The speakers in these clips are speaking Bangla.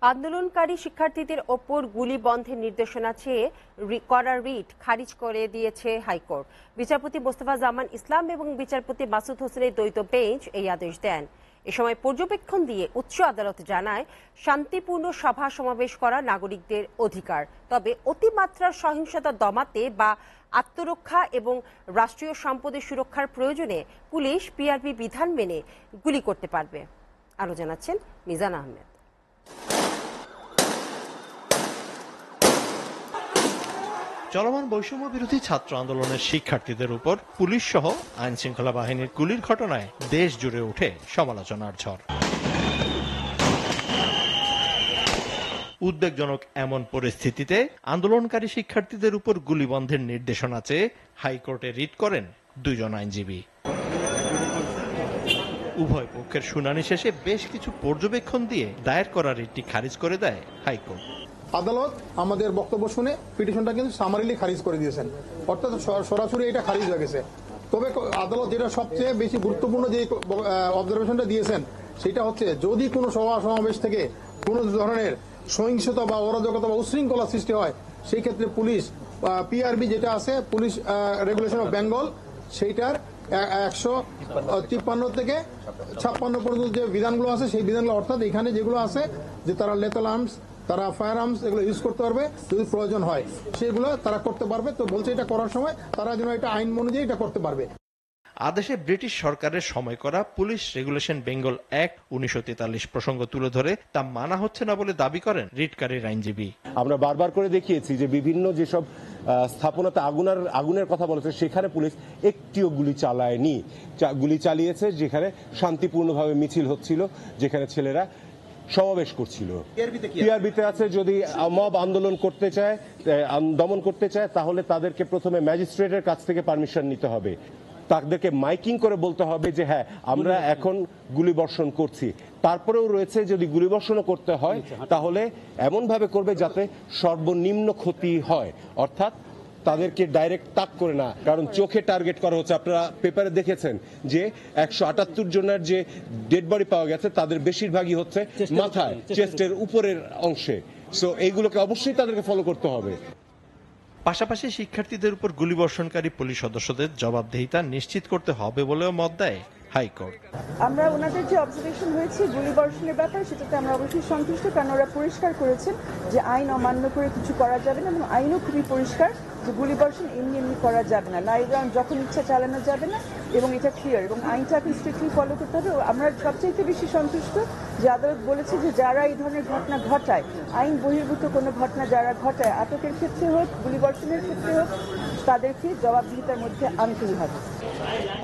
আন্দোলনকারী শিক্ষার্থীদের ওপর গুলি বন্ধের নির্দেশনা চেয়ে করা রিট খারিজ করে দিয়েছে হাইকোর্ট। বিচারপতি মোস্তফা জামান ইসলাম এবং বিচারপতি মাসুদ হোসেনের দ্বৈত বেঞ্চ এই আদেশ দেন। এ সময় পর্যবেক্ষণ দিয়ে উচ্চ আদালত জানায়, শান্তিপূর্ণ সভা সমাবেশ করা নাগরিকদের অধিকার, তবে অতিমাত্রার সহিংসতা দমাতে বা আত্মরক্ষা এবং রাষ্ট্রীয় সম্পদের সুরক্ষার প্রয়োজনে পুলিশ পিআরবি বিধান মেনে গুলি করতে পারবে। আরও জানাচ্ছেন মিজান আহমেদ। চলমান বৈষম্য বিরোধী ছাত্র আন্দোলনের শিক্ষার্থীদের উপর পুলিশ সহ আইন শৃঙ্খলা বাহিনীর গুলির ঘটনায় দেশ জুড়ে ওঠে সমালোচনার ঝড়। উদ্বেগজনক এমন পরিস্থিতিতে আন্দোলনকারী শিক্ষার্থীদের উপর গুলি বন্ধের নির্দেশনা চেয়ে হাইকোর্টে রিট করেন দুজন আইনজীবী। উভয় পক্ষের শুনানি শেষে বেশ কিছু পর্যবেক্ষণ দিয়ে দায়ের করা রিটটি খারিজ করে দেয় হাইকোর্ট। আদালত আমাদের বক্তব্য শুনে পিটিশনটা কিন্তু সামারিলি খারিজ করে দিয়েছেন, অর্থাৎ সরাসরি এটা খারিজ হয়ে গেছে। তবে আদালত যেটা সবচেয়ে বেশি গুরুত্বপূর্ণ যে অবজারভেশনটা দিয়েছেন সেটা হচ্ছে, যদি কোনো সভা সমাবেশ থেকে কোনো ধরনের সহিংসতা বা অরাজকতা বা উশৃঙ্খলা সৃষ্টি হয়, সেই ক্ষেত্রে পুলিশ পিআরবি যেটা আছে, পুলিশ রেগুলেশন অফ বেঙ্গল, সেইটার 153 থেকে 56 পর্যন্ত যে বিধানগুলো আছে, সেই বিধানগুলো, অর্থাৎ এখানে যেগুলো আছে যে তারা লেথাল আর্মস, তারা ফায়ার আর্মস এগুলো ইউজ করতে পারবে, যদি প্রয়োজন হয় সেগুলো তারা করতে পারবে। তো বলছে এটা করার সময় তারা যেন এটা আইন অনুযায়ী এটা করতে পারবে। আদেশে ব্রিটিশ সরকারের সময় করা পুলিশ রেগুলেশন বেঙ্গল অ্যাক্ট 1943 প্রসঙ্গ তুলে ধরে তা মানা হচ্ছে না বলে দাবি করেন রিটকারীর আইনজীবী। আমরা বারবার করে দেখিয়েছি যে বিভিন্ন যেসব স্থাপনাতে আগুনের কথা বলেছে, সেখানে পুলিশ একটিও গুলি চালায়নি। গুলি চালিয়েছে যেখানে শান্তিপূর্ণভাবে মিছিল হচ্ছিল, যেখানে ছেলেরা সমাবেশ করছিল। পিআরবিতে আছে, যদি মব আন্দোলন করতে চায়, দমন করতে চায়, তাহলে তাদেরকে প্রথমে ম্যাজিস্ট্রেটের কাছ থেকে পারমিশন নিতে হবে। তাদেরকে মাইকিং করে বলতে হবে যে হ্যাঁ, আমরা এখন গুলি বর্ষণ করছি। তারপরেও রয়েছে, যদি গুলি বর্ষণও করতে হয় তাহলে এমন ভাবে করবে যাতে সর্বনিম্ন ক্ষতি হয়, অর্থাৎ তাদেরকে ডাইরেক্ট তাক করে না। কারণ চোখে টার্গেট করা হচ্ছে। আপনারা পেপারে দেখেছেন যে 178 জনের যে ডেড বডি পাওয়া গেছে, তাদের বেশিরভাগই হচ্ছে মাথায়, চেস্টের উপরের অংশে। সো এইগুলোকে অবশ্যই তাদেরকে ফলো করতে হবে। পাশাপাশি শিক্ষার্থীদের উপর গুলিবর্ষণকারী পুলিশ সদস্যদের জবাবদিহিতা নিশ্চিত করতে হবে বলেও মত দেয় হাইকোর্ট। আমরা ওনাদের যে অবজারভেশন হয়েছে গুলিবর্ষণের ব্যাপারে, সেটাতে আমরা অবশ্যই সন্তুষ্ট, কারণ ওরা পরিষ্কার করেছেন যে আইন অমান্য করে কিছু করা যাবে না, এবং আইনও খুবই পরিষ্কার যে গুলিবর্ষণ এমনি এমনি করা যাবে না, লাইভ রাউন্ড যখন ইচ্ছা চালানো যাবে না, এবং এটা ক্লিয়ার, এবং আইনটাকে স্ট্রিক্টলি ফলো করতে হবে। আমরা সবচেয়ে বেশি সন্তুষ্ট যে আদালত বলেছে যে যারা এই ধরনের ঘটনা ঘটায়, আইন বহির্ভূত কোনো ঘটনা যারা ঘটায়, আটকের ক্ষেত্রে হোক, গুলিবর্ষণের ক্ষেত্রে হোক, তাদেরকে জবাবদিহিতার মধ্যে আনতেই হবে।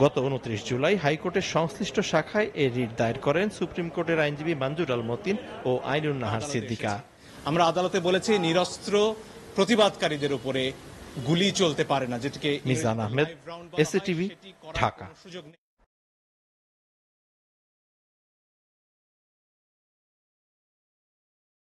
গত 29 জুলাই হাইকোর্টের সংশ্লিষ্ট শাখায় এই রিট দায়ের করেন সুপ্রিম কোর্টের আইনজীবী মঞ্জুর আল মতিন ও আইনুন নাহার সিদ্দিকা। আমরা আদালতে বলেছি নিরস্ত্র প্রতিবাদকারীদের উপরে গুলি চলতে পারে না, যেটিকে মিজান আহমেদ, এসএটিভি, ঢাকা।